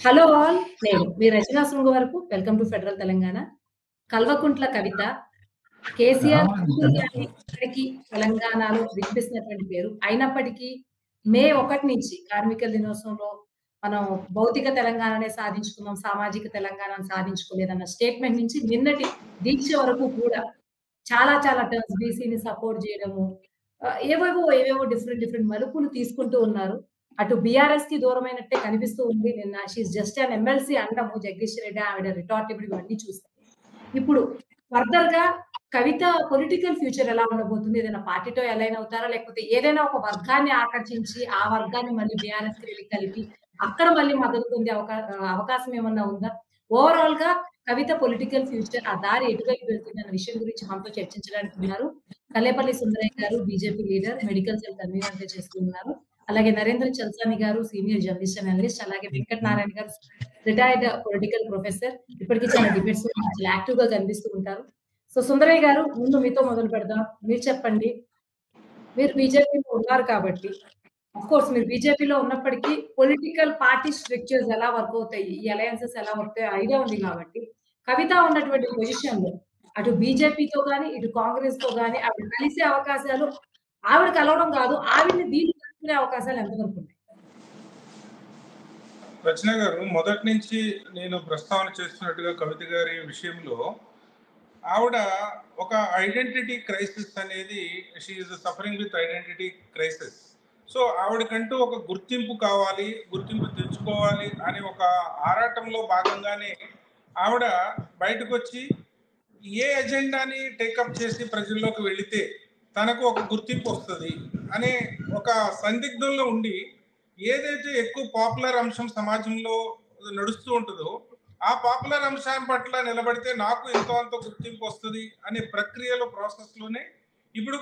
Hello all. నేను మీ రచనా శృంగ వరకు. Welcome to federal Telangana. Kalvakuntla Kavitha. KCR కూతురు గాని ఇప్పటికి తెలంగాణలో వినిపిస్తున్నటువంటి పేరు. అయినప్పటికీ మే 1 నుంచి కార్మికుల దినోత్సవంలో మనం భౌతిక తెలంగాణనే సాధించుకున్నాం. సామాజిక తెలంగాణను సాధించుకోలేదన్న స్టేట్‌మెంట్ నుంచి నిన్నటి దీక్ష వరకు కూడా చాలా చాలా టర్మ్స్ బీసీని సపోర్ట్ జేయడము. ఏవేవో డిఫరెంట్ మలుపులు తీసుకుంటూ ఉన్నారు. అటు బీఆర్ఎస్‌కి దూరమైనట్టే కనిపిస్తూ ఉంది. నిన్న she is just an MLC అనడము జగదీష్ రెడ్డి ఆవిడ రిటార్టబుల్ ఇవన్నీ చూస్తే. ఇప్పుడు ఫర్దర్‌గా కవిత పొలిటికల్ ఫ్యూచర్ ఎలా ఉండబోతుంది? ఏదైనా పార్టీతో అలైన్ అవుతారా? లేకపోతే ఏదైనా ఒక వర్గాన్ని ఆకర్షించి, ఆ వర్గాన్ని మళ్ళీ బీఆర్ఎస్‌కి వెళ్లి కలిపి, అక్కడ మళ్ళీ మద్దతు పొందే అవకాశం ఏమన్నా ఉందా? ఓవరాల్‌గా కవిత పొలిటికల్ ఫ్యూచర్ ఆ దారి ఎటువైపు వెళ్తుందన్న విషయం గురించి మనతో చర్చించడానికి ఉన్నారు. కల్లేపల్లి సుందరయ్య గారు బీజేపీ లీడర్, మెడికల్ సెల్ కన్వీనర్‌గా చేస్తూ ఉన్నారు. అలాగే నరేంద్ర చల్సాని గారు సీనియర్ జర్నలిస్ట్ అండ్ అనలిస్ట్, అలాగే వెంకట నారాయణ గారు రిటైర్డ్ పొలిటికల్ ప్రొఫెసర్. ఇప్పటికి చాలా డిబేట్స్‌లో చాలా యాక్టివ్‌గా కనిపిస్తూ ఉంటారు. సో, సుందరయ్య గారు ముందు మీతో మొదలు పెడదాం. మీరు చెప్పండి. మీరు బీజేపీలో ఉన్నారు కాబట్టి, ఆఫ్‌కోర్స్ మీరు బీజేపీలో ఉన్నప్పటికీ పొలిటికల్ పార్టీ స్ట్రక్చర్స్ ఎలా వర్క్ అవుతాయి? ఈ అలయన్సెస్ ఎలా వస్తాయో ఐడియా ఉంది కాబట్టి, కవిత ఉన్నటువంటి పొజిషన్‌లో అటు బీజేపీతో గాని, ఇటు కాంగ్రెస్‌తో గాని ఆవిడ కలిసే అవకాశాలు ఆవిడ కలవడం కాదు. ఆవిడని వీళ్ళు కలుపుకునే అవకాశాలు ఎంతవరకు ఉన్నాయి? రచన గారు మొదటి నుంచి నేను ప్రస్తావన చేస్తున్నట్టుగా కవిత గారి విషయంలో ఆవిడ ఒక ఐడెంటిటీ క్రైసిస్ అనేది she is suffering with identity crisis. So ఆవిడకంటూ ఒక గుర్తింపు కావాలి, గుర్తింపు తెచ్చుకోవాలి అనే ఒక ఆరాటంలో భాగంగానే ఆవిడ బయటకు వచ్చి ఏ ఎజెండాని టేకప్ చేసి ప్రజల్లోకి వెళితే తనకు ఒక గుర్తింపు వస్తుంది అనే ఒక సందిగ్ధంలో ఉండి ఏదైతే ఎక్కువ పాపులర్ అంశం సమాజంలో నడుస్తూ ఉంటుందో ఆ పాపులర్ అంశాన్ని పట్ల నిలబడితే నాకు ఎంతో అంత గుర్తింపు వస్తుంది అనే ప్రక్రియలో ప్రాసెస్ లోనే ఇప్పుడు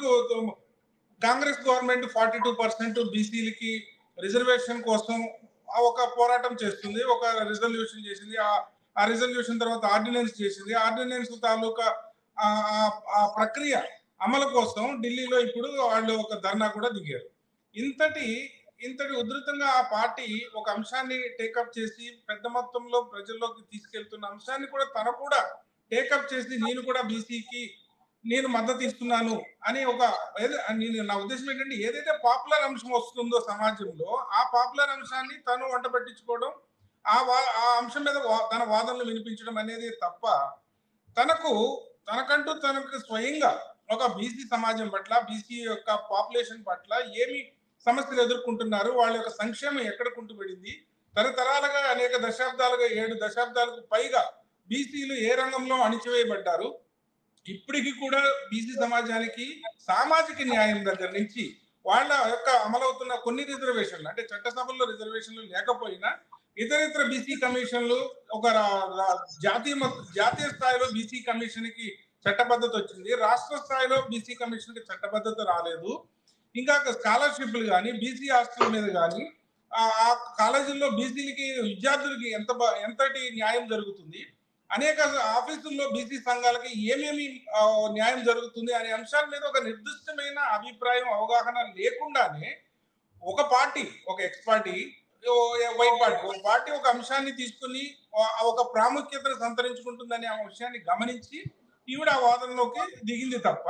కాంగ్రెస్ గవర్నమెంట్ 42% బీసీలకి రిజర్వేషన్ కోసం ఒక పోరాటం చేస్తుంది, ఒక రిజల్యూషన్ చేసింది. ఆ రిజల్యూషన్ తర్వాత ఆర్డినెన్స్ చేసింది. ఆర్డినెన్స్ తాలూకా ఆ ప్రక్రియ అమలు కోసం ఢిల్లీలో ఇప్పుడు వాళ్ళు ఒక ధర్నా కూడా దిగారు. ఇంతటి ఇంతటి ఉధృతంగా ఆ పార్టీ ఒక అంశాన్ని టేకప్ చేసి పెద్ద మొత్తంలో ప్రజల్లోకి తీసుకెళ్తున్న అంశాన్ని కూడా తన కూడా టేకప్ చేసి నేను కూడా బీసీకి నేను మద్దతు ఇస్తున్నాను అని ఒక నా ఉద్దేశం ఏంటంటే ఏదైతే పాపులర్ అంశం వస్తుందో సమాజంలో ఆ పాపులర్ అంశాన్ని తను వంట పట్టించుకోవడం, ఆ అంశం మీద తన వాదనలు వినిపించడం అనేది తప్ప తనకు తనకు స్వయంగా ఒక బీసీ సమాజం పట్ల బీసీ యొక్క పాపులేషన్ పట్ల ఏమి సమస్యలు ఎదుర్కొంటున్నారు, వాళ్ళ యొక్క సంక్షేమం ఎక్కడ కుంటుపడింది, తరతరాలుగా అనేక దశాబ్దాలుగా 7 దశాబ్దాలకు పైగా బీసీలు ఏ రంగంలో అణిచివేయబడ్డారు, ఇప్పటికీ కూడా బీసీ సమాజానికి సామాజిక న్యాయం దగ్గర నుంచి వాళ్ళ యొక్క అమలవుతున్న కొన్ని రిజర్వేషన్లు అంటే చట్టసభల్లో రిజర్వేషన్లు లేకపోయినా ఇతర బీసీ కమిషన్లు ఒక జాతీయ స్థాయిలో బీసీ కమిషన్ కి చట్టబద్ధత వచ్చింది, రాష్ట్ర స్థాయిలో బీసీ కమిషన్ కి చట్టబద్ధత రాలేదు. ఇంకా స్కాలర్షిప్లు కానీ బీసీ హాస్టల్ మీద కానీ ఆ కాలేజీల్లో బీసీలకి విద్యార్థులకి ఎంతటి న్యాయం జరుగుతుంది, అనేక ఆఫీసుల్లో బీసీ సంఘాలకి ఏమేమి న్యాయం జరుగుతుంది అనే అంశాల మీద ఒక నిర్దిష్టమైన అభిప్రాయం అవగాహన లేకుండానే ఒక పార్టీ, ఒక ఎక్స్ పార్టీ, వై పార్టీ, ఒక పార్టీ ఒక అంశాన్ని తీసుకుని ఒక ప్రాముఖ్యతను సంతరించుకుంటుందనే ఆ విషయాన్ని గమనించి ఈవిడ ఆ వాదనలోకి దిగింది తప్ప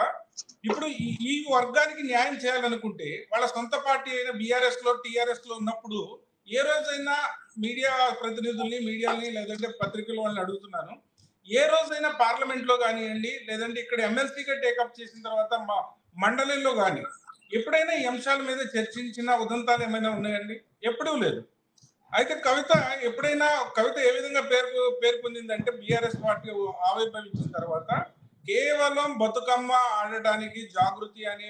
ఇప్పుడు ఈ వర్గానికి న్యాయం చేయాలనుకుంటే వాళ్ళ సొంత పార్టీ అయిన బీఆర్ఎస్ లో టీఆర్ఎస్ లో ఉన్నప్పుడు ఏ రోజైనా మీడియా ప్రతినిధుల్ని మీడియాని లేదంటే పత్రికల వాళ్ళని అడుగుతున్నాను, ఏ రోజైనా పార్లమెంట్ లో కానివ్వండి లేదంటే ఇక్కడ ఎమ్మెల్సీగా టేకప్ చేసిన తర్వాత మండలిలో కానీ ఎప్పుడైనా ఈ అంశాల మీద చర్చించిన ఉదంతాలు ఏమైనా ఉన్నాయండి? ఎప్పుడూ లేదు. అయితే కవిత ఏ విధంగా పేర్కొందిందంటే బీఆర్ఎస్ పార్టీ ఆవిర్భవించిన తర్వాత కేవలం బతుకమ్మ ఆడటానికి జాగృతి అనే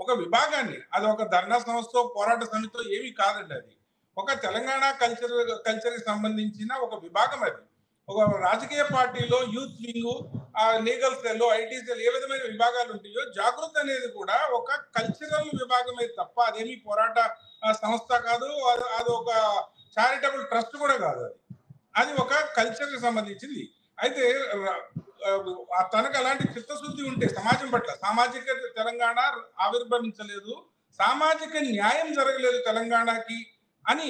ఒక విభాగాన్ని, అది ఒక ధర్నా సంస్థ పోరాట సమితితో ఏమీ కాదండి, అది ఒక తెలంగాణ కల్చర్ కి సంబంధించిన ఒక విభాగం. అది ఒక రాజకీయ పార్టీలో youth wing, legal cell, IT cell ఏ విధమైన విభాగాలు ఉంటాయో జాగృతి అనేది కూడా ఒక కల్చరల్ విభాగమే తప్ప అదేమి పోరాట సంస్థ కాదు, అది ఒక చారిటబుల్ ట్రస్ట్ కూడా కాదు, అది ఒక కల్చర్ కి సంబంధించింది. అయితే తనకు అలాంటి చిత్తశుద్ధి ఉంటే సమాజం పట్ల, సామాజిక తెలంగాణ ఆవిర్భవించలేదు, సామాజిక న్యాయం జరగలేదు తెలంగాణకి అని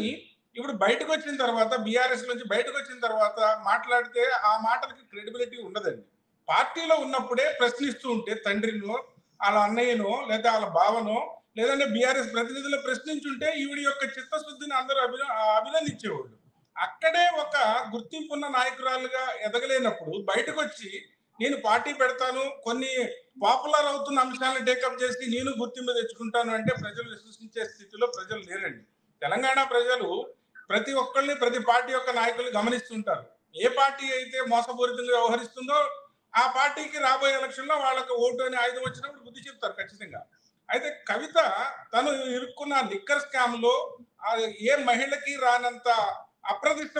ఇప్పుడు బయటకు వచ్చిన తర్వాత బీఆర్ఎస్ నుంచి బయటకు వచ్చిన తర్వాత మాట్లాడితే ఆ మాటలకి క్రెడిబిలిటీ ఉండదండి. పార్టీలో ఉన్నప్పుడే ప్రశ్నిస్తూ ఉంటే తండ్రినో వాళ్ళ అన్నయ్యనో లేదా వాళ్ళ బావనో లేదంటే బీఆర్ఎస్ ప్రతినిధులు ప్రశ్నించుంటే ఈవిడ యొక్క చిత్తశుద్ధిని అందరూ అభినందించేవాళ్ళు. అక్కడే ఒక గుర్తింపు ఉన్న నాయకురాలుగా ఎదగలేనప్పుడు బయటకు వచ్చి నేను పార్టీ పెడతాను, కొన్ని పాపులర్ అవుతున్న అంశాలను టేకప్ చేసి నేను గుర్తింపు తెచ్చుకుంటాను అంటే ప్రజలు విశ్వసించే స్థితిలో ప్రజలు లేరండి. తెలంగాణ ప్రజలు ప్రతి ఒక్కరిని ప్రతి పార్టీ యొక్క నాయకులు గమనిస్తుంటారు. ఏ పార్టీ అయితే మోసపూరితంగా వ్యవహరిస్తుందో ఆ పార్టీకి రాబోయే ఎలక్షన్ లో వాళ్ళకి ఓటు అనే ఆయుధం వచ్చినప్పుడు బుద్ధి చెప్తారు ఖచ్చితంగా. అయితే కవిత తను ఇరుక్కున్న లిక్కర్ స్కామ్ లో ఏ మహిళకి రానంత అప్రదిష్ట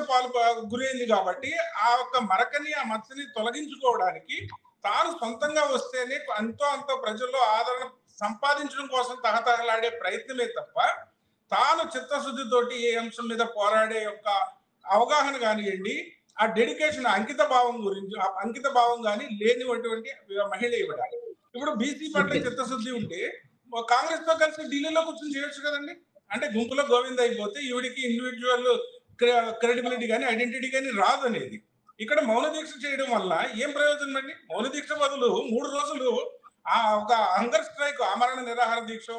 గురైంది కాబట్టి ఆ యొక్క మరకని ఆ మచ్చని తొలగించుకోవడానికి తాను సొంతంగా వస్తేనే అంతో అంతో ప్రజల్లో ఆదరణ సంపాదించడం కోసం తహతహలాడే ప్రయత్నమే తప్ప తాను చిత్తశుద్ధితోటి ఏ అంశం మీద పోరాడే యొక్క అవగాహన కానివ్వండి, ఆ డెడికేషన్ అంకిత భావం గురించి అంకిత భావం కానీ లేనిటువంటి మహిళ ఇవ్వడ. ఇప్పుడు బీసీ పట్ల చిత్తశుద్ధి ఉంటే కాంగ్రెస్ తో కలిసి ఢిల్లీలో కూర్చొని చేయొచ్చు కదండి. అంటే గుంపులో గోవింద అయిపోతే ఈవిడికి ఇండివిజువల్ క్రెడిబిలిటీ కానీ ఐడెంటిటీ కానీ రాదు అనేది. ఇక్కడ మౌన దీక్ష చేయడం వల్ల ఏం ప్రయోజనం అండి? మౌన దీక్ష బదులు 3 రోజులు ఆ ఒక హంగర్ స్ట్రైక్ ఆమరణ నిరాహార దీక్ష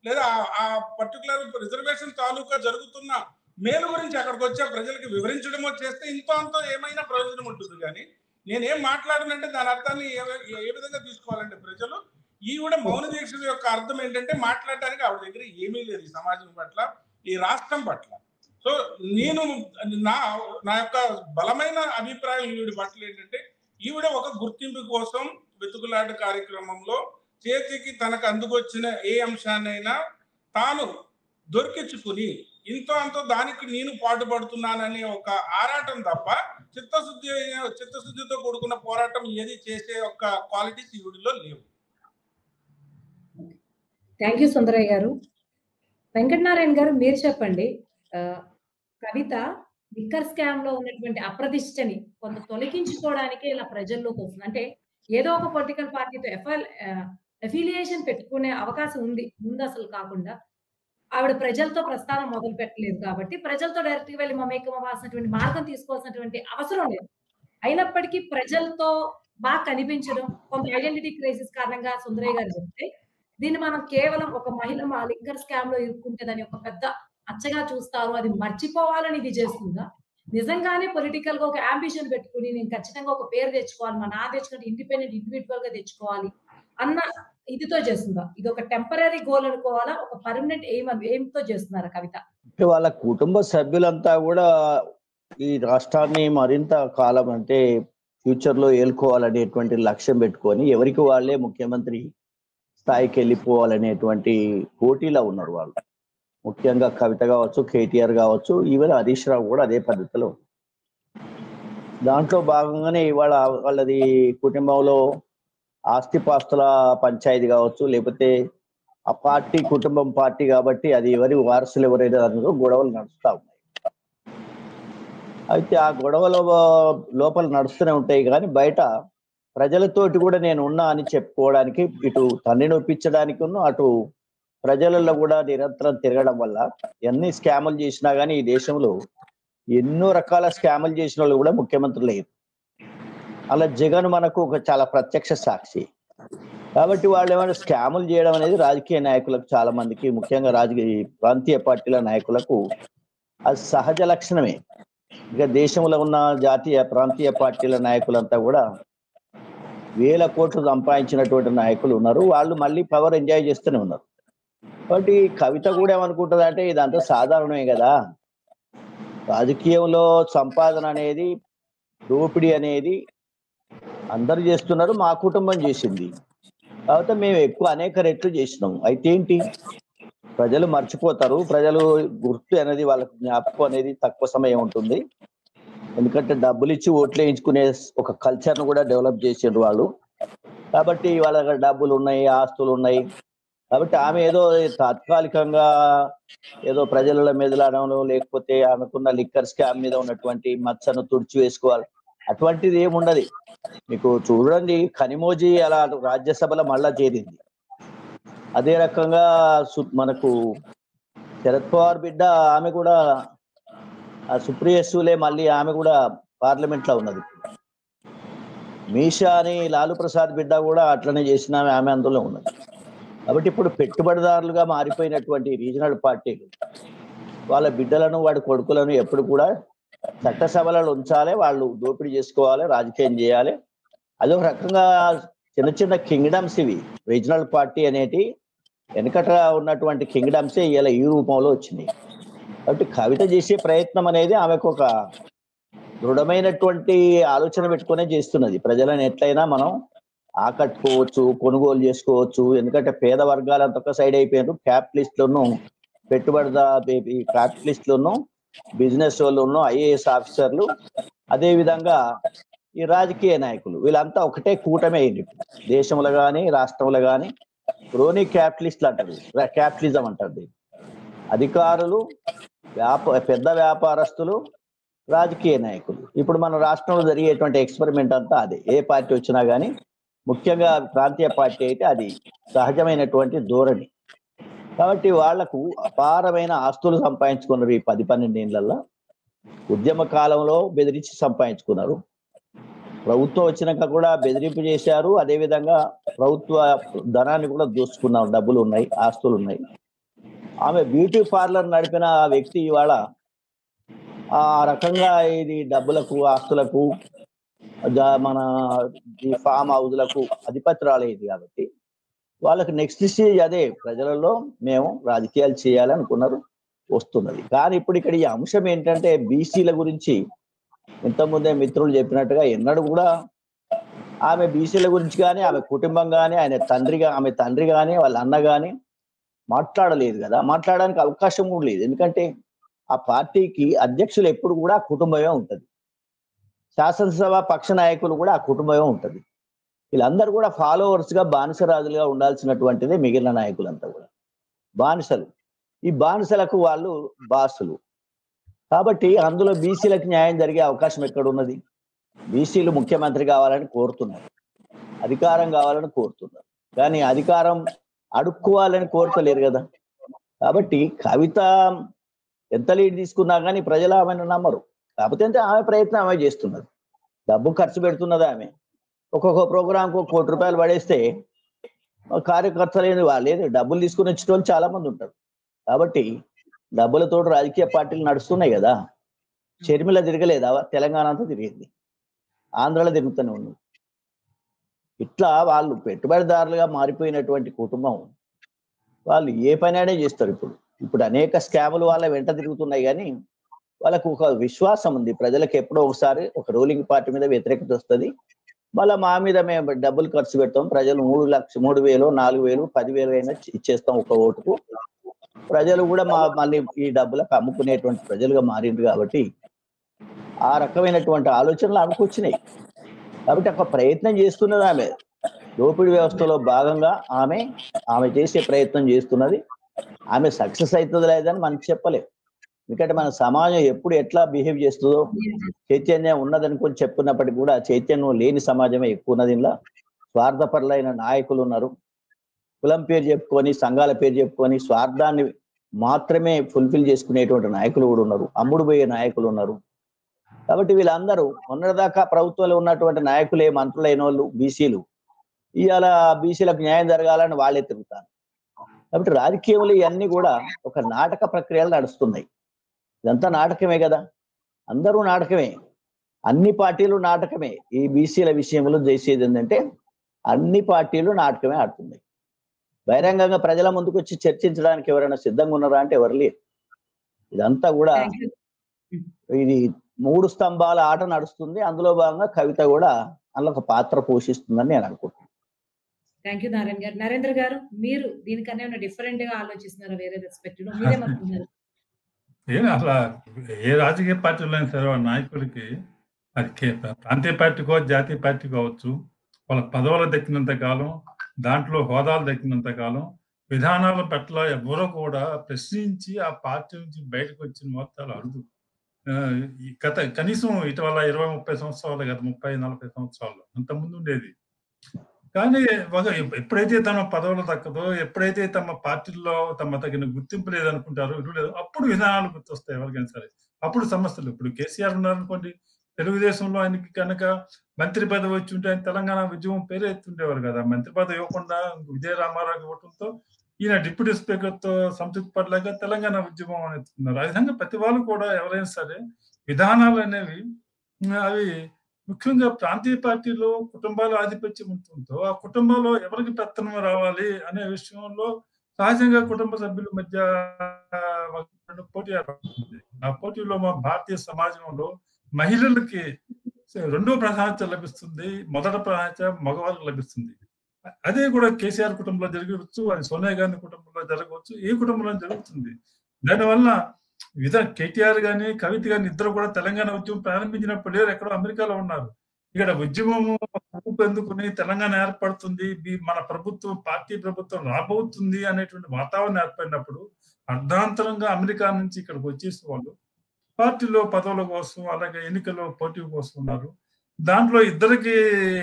లేదా ఆ పర్టికులర్ రిజర్వేషన్ తాలూకా జరుగుతున్న మేలు గురించి అక్కడికి వచ్చే ప్రజలకు వివరించడమో చేస్తే ఇంతో అంతో ఏమైనా ప్రయోజనం ఉంటుంది. కానీ నేనేం మాట్లాడనంటే దాని అర్థాన్ని ఏ విధంగా తీసుకోవాలంటే ప్రజలు ఈవిడ మౌన దీక్ష యొక్క అర్థం ఏంటంటే మాట్లాడడానికి ఆవిడ దగ్గర ఏమీ లేదు ఈ సమాజం పట్ల, ఈ రాష్ట్రం పట్ల. సో నేను నా యొక్క బలమైన అభిప్రాయం ఈవిడ పట్ల ఏంటంటే ఈవిడ ఒక గుర్తింపు కోసం వెతుకులాట కార్యక్రమంలో చేతికి తనకు అందుకొచ్చిన ఏ అంశాన్నైనా తాను దొరికించుకుని అంతో దానికి నేను పాటుపడుతున్నాననే ఒక ఆరాటం తప్ప చిత్తశుద్ధితో కూడుకున్న పోరాటం ఏది చేసే ఒక క్వాలిటీస్ ఈవిడిలో లేవు. థ్యాంక్ యూ సుందరయ్య గారు. వెంకటనారాయణ గారు మీరు చెప్పండి. కవిత లిక్కర్ స్కామ్ లో ఉన్నటువంటి అప్రతిష్టని కొంత తొలగించుకోవడానికే ఇలా ప్రజల్లోకి వస్తుంది. అంటే ఏదో ఒక పొలిటికల్ పార్టీతో అఫిలియేషన్ పెట్టుకునే అవకాశం ఉంది అసలు కాకుండా ఆవిడ ప్రజలతో ప్రస్థానం మొదలు పెట్టలేదు కాబట్టి ప్రజలతో డైరెక్ట్ గా వెళ్ళి మమేకం అవ్వాల్సినటువంటి మార్గం తీసుకోవాల్సినటువంటి అవసరం లేదు. అయినప్పటికీ ప్రజలతో బాగా కనిపించడం కొంత ఐడెంటిటీ క్రైసిస్ కారణంగా సుందరయ్య గారు చెప్తే దీన్ని మనం కేవలం ఒక మహిళ మా లిక్కర్ స్కామ్ లో ఇరుక్కుంటే దాని ఒక పెద్ద అచ్చగా చూస్తారు, అది మర్చిపోవాలని ఇది చేస్తుందా? నిజంగానే పొలిటికల్ గా ఒక అంబిషన్ పెట్టుకుని నేను ఖచ్చితంగా ఒక పేరు తెచ్చుకోవాలి, మా నా తెచ్చుకుంటే ఇండిపెండెంట్ ఇండివిజువల్ గా తెచ్చుకోవాలి అన్న ఇదితో చేస్తుందా? ఇది ఒక టెంపరరీ గోల్ అనుకోవాలా, ఒక పర్మనెంట్ ఎయిమ్ తో చేస్తున్నారా కవిత? వాళ్ళ కుటుంబ సభ్యులంతా కూడా ఈ రాష్ట్రాన్ని మరింత కాలం అంటే ఫ్యూచర్ లో ఏలుకోవాలనేటువంటి లక్ష్యం పెట్టుకొని ఎవరికి వాళ్ళే ముఖ్యమంత్రి స్థాయికి వెళ్ళిపోవాలనేటువంటి పోటీలో ఉన్నారు వాళ్ళు. ముఖ్యంగా కవిత కావచ్చు, కేటీఆర్ కావచ్చు, ఈవెన్ హరీష్ రావు కూడా అదే పద్ధతిలో. దాంట్లో భాగంగానే ఇవాళ వాళ్ళది కుటుంబంలో ఆస్తిపాస్తుల పంచాయతీ కావచ్చు, లేకపోతే ఆ పార్టీ కుటుంబం పార్టీ కాబట్టి అది ఎవరి వారసులు ఎవరైనా అందులో గొడవలు నడుస్తూ ఉన్నాయి. అయితే ఆ గొడవల లోపల నడుస్తూనే ఉంటాయి కానీ బయట ప్రజలతోటి కూడా నేను ఉన్నా అని చెప్పుకోవడానికి ఇటు తండ్రిని ఒప్పించడానికి అటు ప్రజలలో కూడా నిరంతరం తిరగడం వల్ల ఎన్ని స్కాములు చేసినా కానీ ఈ దేశంలో ఎన్నో రకాల స్కాములు చేసిన వాళ్ళు కూడా ముఖ్యమంత్రులు లేరు. అలా జగన్ మనకు ఒక చాలా ప్రత్యక్ష సాక్షి. కాబట్టి వాళ్ళు ఏమైనా స్కాములు చేయడం అనేది రాజకీయ నాయకులకు చాలా మందికి, ముఖ్యంగా ప్రాంతీయ పార్టీల నాయకులకు అది సహజ లక్షణమే. ఇక దేశంలో ఉన్న జాతీయ ప్రాంతీయ పార్టీల నాయకులంతా కూడా వేల కోట్లు సంపాదించినటువంటి నాయకులు ఉన్నారు. వాళ్ళు మళ్ళీ పవర్ ఎంజాయ్ చేస్తూనే ఉన్నారు. కాబట్టి కవిత కూడా ఏమనుకుంటుంది అంటే ఇదంతా సాధారణమే కదా, రాజకీయంలో సంపాదన అనేది, దోపిడీ అనేది అందరు చేస్తున్నారు, మా కుటుంబం చేసింది కాబట్టి మేము ఎక్కువ అనేక రెట్లు చేసినాం. అయితే ఏంటి, ప్రజలు మర్చిపోతారు. ప్రజలు గుర్తు అనేది వాళ్ళకు జ్ఞాపకం అనేది తక్కువ సమయం ఉంటుంది. ఎందుకంటే డబ్బులు ఇచ్చి ఓట్లు వేయించుకునే ఒక కల్చర్ను కూడా డెవలప్ చేసారు వాళ్ళు. కాబట్టి వాళ్ళ దగ్గర డబ్బులు ఉన్నాయి, ఆస్తులు ఉన్నాయి. కాబట్టి ఆమె ఏదో తాత్కాలికంగా ఏదో ప్రజల మెదలడంలో లేకపోతే ఆమెకున్న లిక్కర్ స్కామ్ మీద ఉన్నటువంటి మచ్చను తుడిచి వేసుకోవాలి అటువంటిది ఏముండదు. మీకు చూడండి, కనిమోజీ అలా రాజ్యసభలో మళ్ళా చేరింది. అదే రకంగా మనకు శరద్ పవార్ బిడ్డ ఆమె కూడా ఆ సుప్రియ సూలే మళ్ళీ ఆమె కూడా పార్లమెంట్ లో ఉన్నది. మీషా అని లాలు ప్రసాద్ బిడ్డ కూడా అట్లనే చేసిన ఆమె అందులో ఉన్నది. కాబట్టి ఇప్పుడు పెట్టుబడిదారులుగా మారిపోయినటువంటి రీజనల్ పార్టీలు వాళ్ళ బిడ్డలను వాడి కొడుకులను ఎప్పుడు కూడా చట్టసభలలో ఉంచాలి, వాళ్ళు దోపిడీ చేసుకోవాలి, రాజకీయం చేయాలి. అదొక రకంగా చిన్న చిన్న కింగ్డమ్స్ ఇవి. రీజనల్ పార్టీ అనేటి వెనకట ఉన్నటువంటి కింగ్డమ్సే ఇలా ఈ రూపంలో వచ్చినాయి. కాబట్టి కవిత చేసే ప్రయత్నం అనేది ఆమెకు ఒక దృఢమైనటువంటి ఆలోచన పెట్టుకునే చేస్తున్నది. ప్రజలను ఎట్లయినా మనం ఆకట్టుకోవచ్చు, కొనుగోలు చేసుకోవచ్చు. ఎందుకంటే పేద వర్గాలంతా ఒక సైడ్ అయిపోయారు. క్యాపిటలిస్టులను క్యాపిటలిస్టులను బిజినెస్ వాళ్ళను ఐఏఎస్ ఆఫీసర్లు అదేవిధంగా ఈ రాజకీయ నాయకులు వీళ్ళంతా ఒకటే కూటమే అయింది. దేశంలో కానీ రాష్ట్రంలో కానీ క్రోనీ క్యాపిటలిస్టులు అంటారు, క్యాపిటలిజం అంటారు. అధికారులు, పెద్ద వ్యాపారస్తులు, రాజకీయ నాయకులు. ఇప్పుడు మన రాష్ట్రంలో జరిగేటువంటి ఎక్స్పెరిమెంట్ అంతా అదే. ఏ పార్టీ వచ్చినా కానీ ముఖ్యంగా ప్రాంతీయ పార్టీ అయితే అది సహజమైనటువంటి ధోరణి. కాబట్టి వాళ్లకు అపారమైన ఆస్తులు సంపాదించుకున్నారు ఈ 10-12 ఏళ్లలో. ఉద్యమ కాలంలో బెదిరించి సంపాదించుకున్నారు. ప్రభుత్వం వచ్చినాక కూడా బెదిరింపు చేశారు. అదేవిధంగా ప్రభుత్వ ధనాన్ని కూడా దోచుకున్నారు. డబ్బులు ఉన్నాయి, ఆస్తులు ఉన్నాయి. ఆమె బ్యూటీ పార్లర్ నడిపిన వ్యక్తి ఇవాళ ఆ రకంగా ఇది డబ్బులకు, ఆస్తులకు, మన ఈ ఫామ్ హౌజ్లకు అధిపత్రాలయ్యేది. కాబట్టి వాళ్ళకి నెక్స్ట్ స్టేజ్ అదే. ప్రజలలో మేము రాజకీయాలు చేయాలనుకున్నారు, వస్తున్నది. కానీ ఇప్పుడు ఇక్కడ ఈ అంశం ఏంటంటే బీసీల గురించి ఇంతకుముందే మిత్రులు చెప్పినట్టుగా ఎన్నడూ కూడా ఆమె బీసీల గురించి కానీ, ఆమె కుటుంబం కానీ, ఆమె తండ్రి కానీ, వాళ్ళ అన్న కానీ మాట్లాడలేదు కదా. మాట్లాడడానికి అవకాశం కూడా లేదు. ఎందుకంటే ఆ పార్టీకి అధ్యక్షులు ఎప్పుడు కూడా కుటుంబమే ఉంటుంది. శాసనసభ పక్ష నాయకులు కూడా ఆ కుటుంబమే ఉంటుంది. వీళ్ళందరూ కూడా ఫాలోవర్స్ గా, బానిసరాజులుగా ఉండాల్సినటువంటిదే మిగిలిన నాయకులంతా కూడా బానిసలు. ఈ బానిసలకు వాళ్ళు బాసులు. కాబట్టి అందులో బీసీలకు న్యాయం జరిగే అవకాశం ఎక్కడున్నది? బీసీలు ముఖ్యమంత్రి కావాలని కోరుతున్నారు, అధికారం కావాలని కోరుతున్నారు. కానీ అధికారం అడుక్కోవాలని కోరుతలేరు కదా. కాబట్టి కవిత ఎంత లీడ్ తీసుకున్నా కానీ ప్రజలు ఆమెను నమ్మరు. కాకపోతే ఆమె ప్రయత్నం ఆమె చేస్తున్నది. డబ్బు ఖర్చు పెడుతున్నది ఆమె. ఒక్కొక్క ప్రోగ్రాంకు ₹1 కోటి పడేస్తే కార్యకర్తలు వాళ్ళేది డబ్బులు తీసుకుని వచ్చేటోళ్ళు చాలా మంది ఉంటారు. కాబట్టి డబ్బులతో రాజకీయ పార్టీలు నడుస్తున్నాయి కదా. షర్మిల తిరగలేదా? తెలంగాణ అంతా తిరిగింది, ఆంధ్రలో తిరుగుతూనే ఉంది. ఇట్లా వాళ్ళు పెట్టుబడిదారులుగా మారిపోయినటువంటి కుటుంబం వాళ్ళు ఏ పనైనా చేస్తారు. ఇప్పుడు అనేక స్కాములు వాళ్ళ వెంట తిరుగుతున్నాయి. కానీ వాళ్ళకు ఒక విశ్వాసం ఉంది. ప్రజలకు ఎప్పుడో ఒకసారి ఒక రూలింగ్ పార్టీ మీద వ్యతిరేకత వస్తుంది, మళ్ళీ మా మీద మేము డబ్బులు ఖర్చు పెడతాం, ప్రజలు 3 లక్షలు, 3,000, 4,000, 10,000 అయినా ఇచ్చేస్తాం ఒక ఓటుకు. ప్రజలు కూడా మళ్ళీ ఈ డబ్బులకు అమ్ముకునేటువంటి ప్రజలుగా మారింది. కాబట్టి ఆ రకమైనటువంటి ఆలోచనలు ఆమెకు వచ్చినాయి. కాబట్టి ఒక ప్రయత్నం చేస్తున్నది ఆమె. దోపిడీ వ్యవస్థలో భాగంగా ఆమె చేసే ప్రయత్నం చేస్తున్నది. ఆమె సక్సెస్ అవుతుంది లేదని మనం చెప్పలేము. ఎందుకంటే మన సమాజం ఎప్పుడు ఎట్లా బిహేవ్ చేస్తుందో, చైతన్యం ఉన్నదనుకొని చెప్పుకున్నప్పటికీ కూడా చైతన్యం లేని సమాజమే ఎక్కువ ఉన్నది. ఇలా స్వార్థపరులైన నాయకులు ఉన్నారు. కులం పేరు చెప్పుకొని, సంఘాల పేరు చెప్పుకొని స్వార్థాన్ని మాత్రమే ఫుల్ఫిల్ చేసుకునేటువంటి నాయకులు కూడా ఉన్నారు. అమ్ముడు పోయే నాయకులు ఉన్నారు. కాబట్టి వీళ్ళందరూ మొన్నటిదాకా ప్రభుత్వంలో ఉన్నటువంటి నాయకులే, మంత్రులైన వాళ్ళు బీసీలు ఇవాళ బీసీలకు న్యాయం జరగాలని వాళ్ళే తిరుగుతారు. కాబట్టి రాజకీయంలో ఇవన్నీ కూడా ఒక నాటక ప్రక్రియలు నడుస్తున్నాయి. ఇదంతా నాటకమే కదా. అందరూ నాటకమే, అన్ని పార్టీలు నాటకమే. ఈ బీసీల విషయంలో చేసేది ఏంటంటే అన్ని పార్టీలు నాటకమే ఆడుతున్నాయి. బహిరంగంగా ప్రజల ముందుకు వచ్చి చర్చించడానికి ఎవరైనా సిద్ధంగా ఉన్నారా అంటే ఎవరు లేరు. ఇదంతా కూడా ఇది 3 స్తంభాల ఆట నడుస్తుంది. అందులో భాగంగా కవిత కూడా అందులో ఒక పాత్ర పోషిస్తుందని నేను అనుకుంటున్నాను. థ్యాంక్ యూ నారాయణ గారు. నరేంద్ర గారు, మీరు దీనికన్నా ఏమైనా డిఫరెంట్ గా ఆలోచిస్తున్నారా వేరే రెస్పెక్ట్ లో? మీరేమనుకుంటున్నారు? అసలు ఏ రాజకీయ పార్టీలో అయినా సరే నాయకుడికి అది ప్రాంతీయ పార్టీకో జాతీయ పార్టీ కావచ్చు, వాళ్ళ పదవులు దక్కినంత కాలం, దాంట్లో హోదాలు దక్కినంత కాలం విధానాల పట్ల ఎవరో కూడా ప్రశ్నించి ఆ పార్టీ నుంచి బయటకు వచ్చిన మొత్తాలు అరుదు. కనీసం ఇటీవల 20-30 సంవత్సరాలు కదా, 30-40 సంవత్సరాలు అంతకుముందు ఉండేది. కానీ ఎప్పుడైతే తమ పదవులు దక్కదో, ఎప్పుడైతే తమ పార్టీల్లో తమ తగిన గుర్తింపు లేదనుకుంటారో, లేదు అప్పుడు విధానాలు గుర్తొస్తాయి ఎవరికైనా సరే. అప్పుడు సమస్యలు. ఇప్పుడు కేసీఆర్ ఉన్నారనుకోండి, తెలుగుదేశంలో ఆయనకి కనుక మంత్రి పదవి వచ్చి ఉంటే ఆయన తెలంగాణ ఉద్యమం పేరు ఎత్తుండేవారు కదా! మంత్రి పదవి ఇవ్వకుండా విజయ రామారావుకి ఇవ్వటంతో ఈయన డిప్యూటీ స్పీకర్‌తో సంతృప్తి పడలేక తెలంగాణ ఉద్యమం అని ఎత్తుకున్నారు. ఆ విధంగా ప్రతి వాళ్ళు కూడా ఎవరైనా సరే విధానాలనేవి అవి ముఖ్యంగా ప్రాంతీయ పార్టీలో కుటుంబాల ఆధిపత్యం ఉండటంతో, ఆ కుటుంబంలో ఎవరికి పెత్తనం రావాలి అనే విషయంలో సహజంగా కుటుంబ సభ్యుల మధ్య పోటీ ఏర్పడుతుంది. ఆ పోటీలో మా భారతీయ సమాజంలో మహిళలకి రెండో ప్రాధాన్యత లభిస్తుంది. మొదటి ప్రాధాన్యత మగవాళ్ళకి లభిస్తుంది. అదే కూడా కేసీఆర్ కుటుంబంలో జరగవచ్చు, అది సోనియా గాంధీ కుటుంబంలో జరగవచ్చు, ఏ కుటుంబంలో జరుగుతుంది. దానివల్ల కేటీఆర్ గాని, కవిత గాని ఇద్దరు కూడా తెలంగాణ ఉద్యమం ప్రారంభించినప్పుడు లేరు, ఎక్కడో అమెరికాలో ఉన్నారు. ఇక్కడ ఉద్యమము ఊపందుకుని తెలంగాణ ఏర్పడుతుంది, మన ప్రభుత్వం పార్టీ ప్రభుత్వం రాబోతుంది అనేటువంటి వాతావరణం ఏర్పడినప్పుడు అర్ధాంతరంగా అమెరికా నుంచి ఇక్కడికి వచ్చేసి వాళ్ళు పార్టీలో పదవుల కోసం అలాగే ఎన్నికల్లో పోటీ కోసం ఉన్నారు. దాంట్లో ఇద్దరికి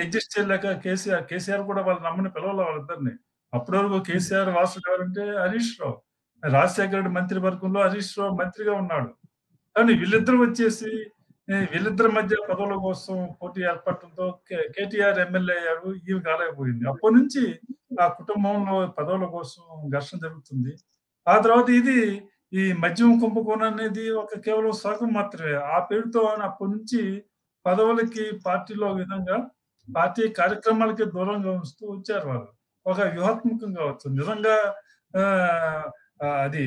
అడ్జస్ట్ చేయలేక కేసీఆర్ కూడా వాళ్ళు నమ్మని పిలవల వాళ్ళిద్దరిని. అప్పటి వరకు కేసీఆర్ వారసుడు ఎవరంటే హరీష్ రావు. రాజశేఖర రెడ్డి మంత్రివర్గంలో హరీష్ రావు మంత్రిగా ఉన్నాడు. కానీ వీళ్ళిద్దరు వచ్చేసి వీళ్ళిద్దరి మధ్య పదవుల కోసం పోటీ ఏర్పడటంతో కేటీఆర్ ఎమ్మెల్యే అయ్యాడు, ఈమె కాలేకపోయింది. అప్పటి నుంచి ఆ కుటుంబంలో పదవుల కోసం ఘర్షణ జరుగుతుంది. ఆ తర్వాత ఈ మద్యం కుంభకోణం అనేది ఒక కేవలం సగం మాత్రమే. ఆ పేరుతో అప్పటి నుంచి పదవులకి పార్టీలో విధంగా పార్టీ కార్యక్రమాలకి దూరంగా ఉంచుతూ వచ్చారు వాళ్ళు. ఒక వ్యూహాత్మకంగా వచ్చు. నిజంగా అది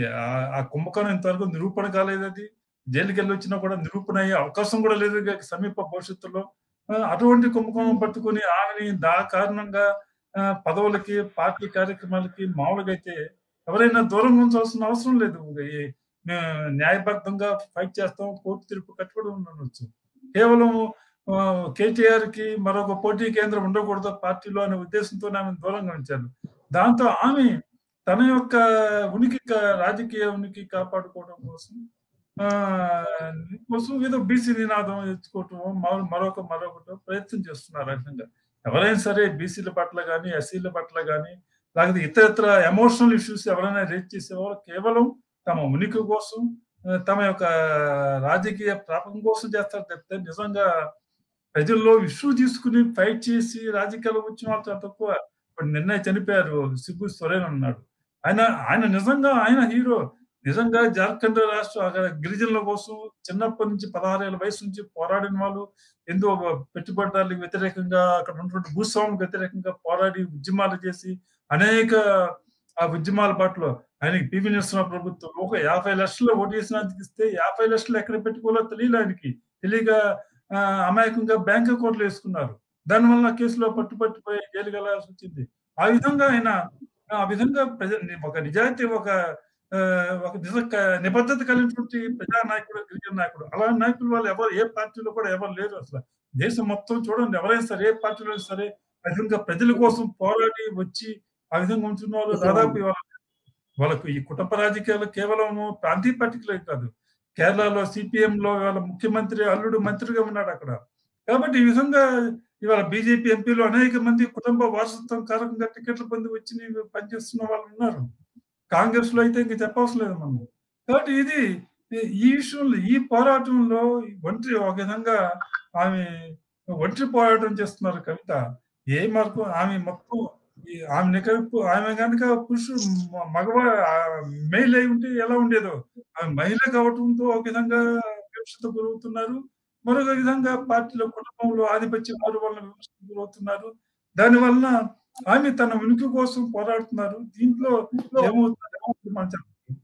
ఆ కుంభకోణం ఇంతవరకు నిరూపణ కాలేదు. అది జైలుకి వెళ్ళి వచ్చినా కూడా నిరూపణ అయ్యే అవకాశం కూడా లేదు సమీప భవిష్యత్తులో. అటువంటి కుంభకోణం పట్టుకుని ఆమెని కారణంగా పదవులకి పార్టీ కార్యక్రమాలకి మామూలుగా అయితే ఎవరైనా దూరంగా ఉంచాల్సిన అవసరం లేదు. న్యాయబద్ధంగా ఫైట్ చేస్తాం, కోర్టు తీర్పు కట్టుబడి ఉండవచ్చు. కేవలం కేటీఆర్ కి మరొక పోటీ కేంద్రం ఉండకూడదు పార్టీలో అనే ఉద్దేశంతో ఆమె దూరంగా ఉంచారు. దాంతో ఆమె తన యొక్క రాజకీయ ఉనికి కాపాడుకోవడం కోసం ఏదో బీసీ నినాదం ఎత్తుకోవటం మరొకటి ప్రయత్నం చేస్తున్నారు. ఆ విధంగా ఎవరైనా సరే బీసీల పట్ల కానీ ఎస్సీల పట్ల కానీ లేకపోతే ఇతర ఎమోషనల్ ఇష్యూస్ ఎవరైనా రేజ్ చేసేవాళ్ళు కేవలం తమ ఉనికి కోసం తమ యొక్క రాజకీయ ప్రాపకం కోసం చేస్తారు తప్పితే నిజంగా ప్రజల్లో ఇష్యూ తీసుకుని ఫైట్ చేసి రాజకీయాలు వచ్చిన వాళ్ళు చాలా తక్కువ. ఇప్పుడు నిన్న చనిపోయారు సిబ్బు సోరెన్ ఉన్నాడు. ఆయన నిజంగా ఆయన హీరో. నిజంగా జార్ఖండ్ రాష్ట్ర గిరిజనుల కోసం చిన్నప్పటి నుంచి 16 ఏళ్ల వయసు నుంచి పోరాడిన వాళ్ళు, ఎంతో పెట్టుబడిదారులకు వ్యతిరేకంగా అక్కడ ఉన్నటువంటి భూస్వాములకు వ్యతిరేకంగా పోరాడి ఉద్యమాలు చేసి అనేక ఆ ఉద్యమాల బాటలో ఆయనకి పివి నరసింహ ప్రభుత్వం ఒక 50 లక్షలు ఓటు వేసినందుకు ఇస్తే 50 లక్షలు ఎక్కడ పెట్టుకోవాలో తెలియదు ఆయనకి. తెలియక అమాయకంగా బ్యాంక్ అకౌంట్లు వేసుకున్నారు. దానివల్ల కేసులో పట్టుపోయి జైలు వెళ్ళాల్సి వచ్చింది. ఆ విధంగా ఆయన ఒక నిజాయితీ ఒక నిబద్ధత కలిగినటువంటి ప్రజానాయకుడు, గిరిజన నాయకుడు. అలాంటి నాయకులు వాళ్ళు ఎవరు ఏ పార్టీలో కూడా ఎవరు లేరు అసలు. దేశం మొత్తం చూడండి, ఎవరైనా సరే ఏ పార్టీలో సరే ఆ విధంగా ప్రజల కోసం పోరాడి వచ్చి ఆ విధంగా ఉంటున్న వాళ్ళు దాదాపు వాళ్ళకు ఈ కుటుంబ రాజకీయాలు కేవలం ప్రాంతీయ పార్టీలే కాదు. కేరళలో సిపిఎం లో వాళ్ళ ముఖ్యమంత్రి అల్లుడు మంత్రిగా ఉన్నాడు అక్కడ. కాబట్టి ఈ విధంగా ఇవాళ బీజేపీ ఎంపీలు అనేక మంది కుటుంబ వారసత్వం కారకంగా టికెట్లు పొంది వచ్చి పనిచేస్తున్న వాళ్ళు ఉన్నారు. కాంగ్రెస్ లో అయితే ఇంక చెప్పవసరం లేదు మనం. కాబట్టి ఈ విషయంలో ఈ పోరాటంలో ఒక విధంగా ఆమె ఒంటరి పోరాటం చేస్తున్నారు కవిత. ఏ మార్పు ఆమె మొత్తం ఆమె కనుక పురుషుడు మెయిల్ అయి ఉంటే ఎలా ఉండేదో, ఆమె మహిళ కావటంతో ఒక విధంగా వివక్షత గురవుతున్నారు. మరొక విధంగా పార్టీలో కుటుంబంలో ఆధిపత్యం వల్ల వివక్షత గురవుతున్నారు. దానివల్ల ఆమె తన ఉనికి కోసం పోరాడుతున్నారు. దీంట్లో ఏమవుతుంది మనం చెప్పండి.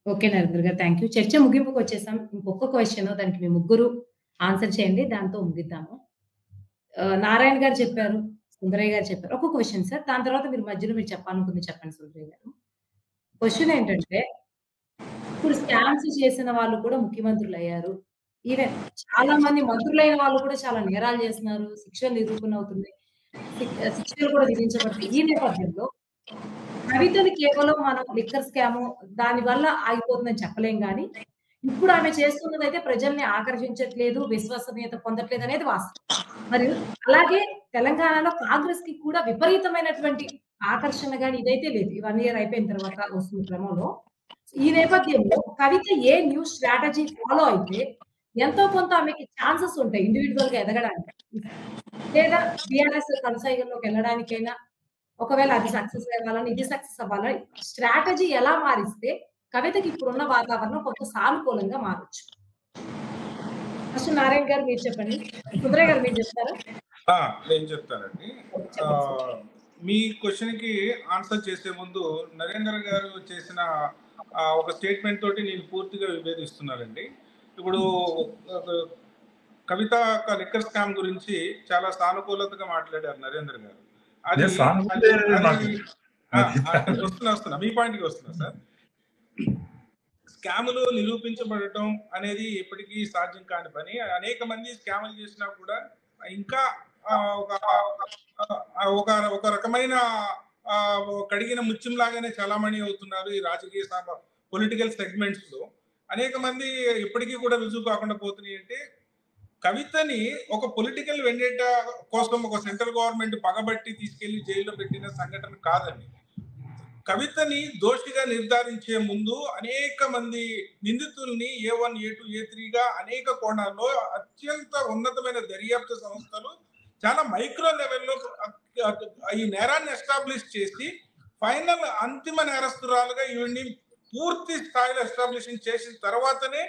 ఓకే నరేంద్ర గారు, థ్యాంక్ యూ. చర్చ ముగింపుకు వచ్చేసాం. ఇంకొక క్వశ్చన్, దానికి మీ ముగ్గురు ఆన్సర్ చేయండి, దాంతో ముగిద్దాము. నారాయణ గారు చెప్పారు, సుందరయ్య గారు చెప్పారు. ఒక క్వశ్చన్ సార్, దాని తర్వాత మీరు మధ్యలో మీరు చెప్పాలనుకుంది చెప్పండి సుందరయ్య గారు. క్వశ్చన్ ఏంటంటే, ఇప్పుడు స్కామ్స్ చేసిన వాళ్ళు కూడా ముఖ్యమంత్రులు అయ్యారు. ఈవెన్ చాలా మంది మంత్రులైన వాళ్ళు కూడా చాలా నేరాలు చేస్తున్నారు, శిక్షలు నిరూపణ అవుతుంది, శిక్షలు కూడా విధించబడుతుంది. ఈ నేపథ్యంలో కవితని కేవలం మనం లిక్కర్ స్కాము దాని వల్ల ఆగిపోతుందని చెప్పలేం గానీ, ఇప్పుడు ఆమె చేస్తున్నదైతే ప్రజల్ని ఆకర్షించట్లేదు, విశ్వసనీయత పొందట్లేదు అనేది వాస్తవం. మరియు అలాగే తెలంగాణలో కాంగ్రెస్ కి కూడా విపరీతమైనటువంటి ఆకర్షణ గాని ఇదైతే లేదు. 1 ఇయర్ అయిపోయిన తర్వాత వస్తున్న క్రమంలో. సో ఈ నేపథ్యంలో కవిత ఏ న్యూ స్ట్రాటజీ ఫాలో అయితే ఎంతో కొంత ఆమెకి ఛాన్సెస్ ఉంటాయి ఇండివిడ్యువల్‌గా ఎదగడానికి. లేదా బీఆర్ఎస్ కనసాగంలోకి వెళ్ళడానికైనా ఒకవేళ అది సక్సెస్ అవ్వాలని, ఇది సక్సెస్ అవ్వాలని స్ట్రాటజీ ఎలా మారిస్తే కవితకి ఇప్పుడున్న వాతావరణం కొంత సానుకూలంగా మారొచ్చు? ఫస్ట్ నారాయణ గారు మీరు చెప్పండి. సుందరయ్య గారు మీరు చెప్తారా? నేను చెప్తానండి. మీ క్వశ్చన్‌కి ఆన్సర్ చేసే ముందు నరేంద్ర గారు చేసిన ఒక స్టేట్మెంట్ తోటి నేను పూర్తిగా విభేదిస్తున్నానండి. ఇప్పుడు కవిత లిక్కర్ స్కామ్ గురించి చాలా సానుకూలతగా మాట్లాడారు నరేంద్ర గారు. అది వస్తున్నా మీ పాయింట్కి వస్తున్నా సార్. స్కాములు నిరూపించబడటం అనేది ఎప్పటికీ సాధ్యం కాని పని. అనేక మంది స్కాములు చేసినా కూడా ఇంకా ఒక రకమైన కడిగిన ముత్యం లాగానే చలామణి అవుతున్నారు ఈ రాజకీయ పొలిటికల్ సెగ్మెంట్స్ లో. అనేక మంది ఇప్పటికీ కూడా రుజువు కాకుండా పోతున్నాయి. అంటే కవితని ఒక పొలిటికల్ వెండేటా కోసం ఒక సెంట్రల్ గవర్నమెంట్ పగబట్టి తీసుకెళ్లి జైల్లో పెట్టిన సంఘటన కాదండి. కవితని దోషిగా నిర్ధారించే ముందు అనేక మంది నిందితుల్ని A1, A2, A3గా అనేక కోణాల్లో అత్యంత ఉన్నతమైన దర్యాప్తు సంస్థలు చాలా మైక్రో లెవెల్లో ఈ నేరాన్ని ఎస్టాబ్లిష్ చేసి ఫైనల్ అంతిమ నేరస్తురాలుగా ఈవిడ్ని పూర్తి స్థాయిలో ఎస్టాబ్లిషింగ్ చేసిన తర్వాతనే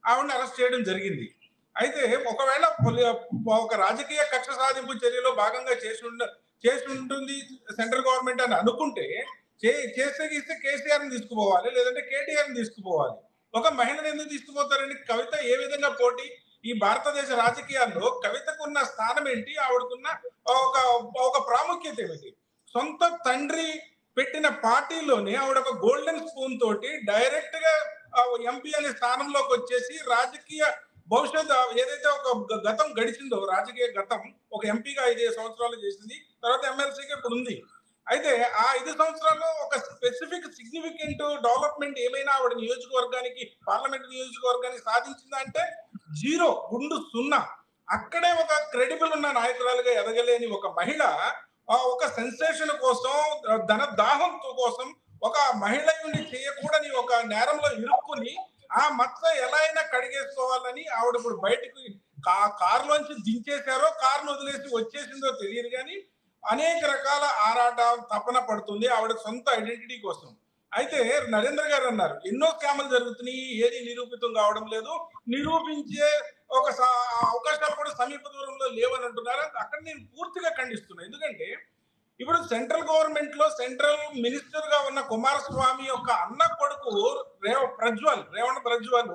ఆవిడని అరెస్ట్ చేయడం జరిగింది. అయితే ఒకవేళ ఒక రాజకీయ కక్ష సాధింపు చర్యలో భాగంగా చేసి ఉంటుంది సెంట్రల్ గవర్నమెంట్ అని అనుకుంటే చేస్తే కేసీఆర్ ని తీసుకుపోవాలి, లేదంటే కేటీఆర్ ని తీసుకుపోవాలి. ఒక మహిళను ఎందుకు తీసుకుపోతారని? కవిత ఏ విధంగా పోటీ? ఈ భారతదేశ రాజకీయాల్లో కవితకున్న స్థానం ఏంటి? ఆవిడకున్న ఒక ప్రాముఖ్యత ఏమిటి? సొంత తండ్రి పెట్టిన పార్టీలోనే ఆవిడ ఒక గోల్డెన్ స్పూన్ తోటి డైరెక్ట్ గా ఎంపీ అనే స్థానంలోకి వచ్చేసి రాజకీయ భవిష్యత్ ఏదైతే ఒక గతం గడిచిందో, రాజకీయ గతం, ఒక ఎంపీగా 5 సంవత్సరాలు చేసింది, తర్వాత ఎమ్మెల్సీగా ఇప్పుడు ఉంది. అయితే ఆ 5 సంవత్సరాల్లో ఒక స్పెసిఫిక్ సిగ్నిఫికెంట్ డెవలప్మెంట్ ఏమైనా ఆవిడ నియోజకవర్గానికి, పార్లమెంట్ నియోజకవర్గానికి సాధించిందా అంటే జీరో, గుండు సున్నా. అక్కడే ఒక క్రెడిబుల్ ఉన్న నాయకురాలుగా ఎదగలేని ఒక మహిళ ఒక సెన్సేషన్ కోసం, ధన దాహం కోసం ఒక మహిళ నుండి చేయకూడని ఒక నేరంలో ఇరుక్కుని ఆ మచ్చ ఎలా అయినా కడిగేసుకోవాలని ఆవిడ ఇప్పుడు బయటకు కారులోంచి దించేశారో, కారును వదిలేసి వచ్చేసిందో తెలియదు కానీ అనేక రకాల ఆరాట తపన పడుతుంది ఆవిడ సొంత ఐడెంటిటీ కోసం. అయితే నరేంద్ర గారు అన్నారు ఎన్నో స్కాములు జరుగుతున్నాయి, ఏది నిరూపితం కావడం లేదు, నిరూపించే ఒక అవకాశాలు కూడా సమీప దూరంలో లేవని అంటున్నారు. అక్కడ నేను పూర్తిగా ఖండిస్తున్నాను. ఎందుకంటే ఇప్పుడు సెంట్రల్ గవర్నమెంట్ లో సెంట్రల్ మినిస్టర్ గా ఉన్న కుమారస్వామి యొక్క అన్న కొడుకు రేవణ ప్రజ్వల్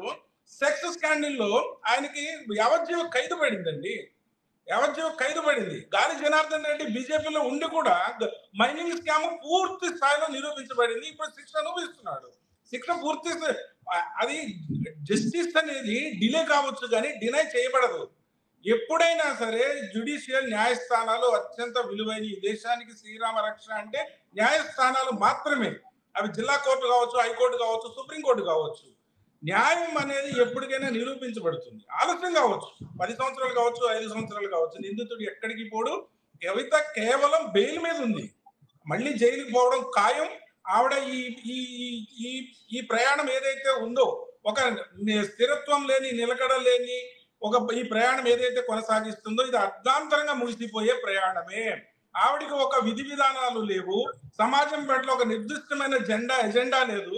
సెక్స్ స్కాండల్ లో ఆయనకి యావజ్జీవ ఖైదు పడిందండి. యావజ్జీవ ఖైదు పడింది. గాలి జనార్దన్ రెడ్డి బీజేపీలో ఉండి కూడా మైనింగ్ స్కామ్ పూర్తి స్థాయిలో నిరూపించబడింది. ఇప్పుడు శిక్ష అనుభవిస్తున్నాడు. శిక్ష పూర్తి, అది జస్టిస్ అనేది డిలే కావచ్చు కానీ డినై చేయబడదు. ఎప్పుడైనా సరే జ్యుడిషియల్ న్యాయస్థానాలు అత్యంత విలువైన. ఈ దేశానికి శ్రీరామ రక్ష అంటే న్యాయస్థానాలు మాత్రమే. అవి జిల్లా కోర్టు కావచ్చు, హైకోర్టు కావచ్చు, సుప్రీంకోర్టు కావచ్చు. న్యాయం అనేది ఎప్పటికైనా నిరూపించబడుతుంది. ఆలస్యం కావచ్చు, 10 సంవత్సరాలు కావచ్చు, 5 సంవత్సరాలు కావచ్చు. నిందితుడు ఎక్కడికి పోడు. కవిత కేవలం బెయిల్ మీద ఉంది, మళ్ళీ జైలుకి పోవడం ఖాయం. ఆవిడ ఈ ప్రయాణం ఏదైతే ఉందో, ఒక స్థిరత్వం లేని, నిలకడ లేని ఈ ప్రయాణం ఏదైతే కొనసాగిస్తుందో ఇది అర్ధాంతరంగా ముగిసిపోయే ప్రయాణమే. ఆవిడికి ఒక విధి విధానాలు లేవు, సమాజం పట్ల ఒక నిర్దిష్టమైన ఎజెండా లేదు,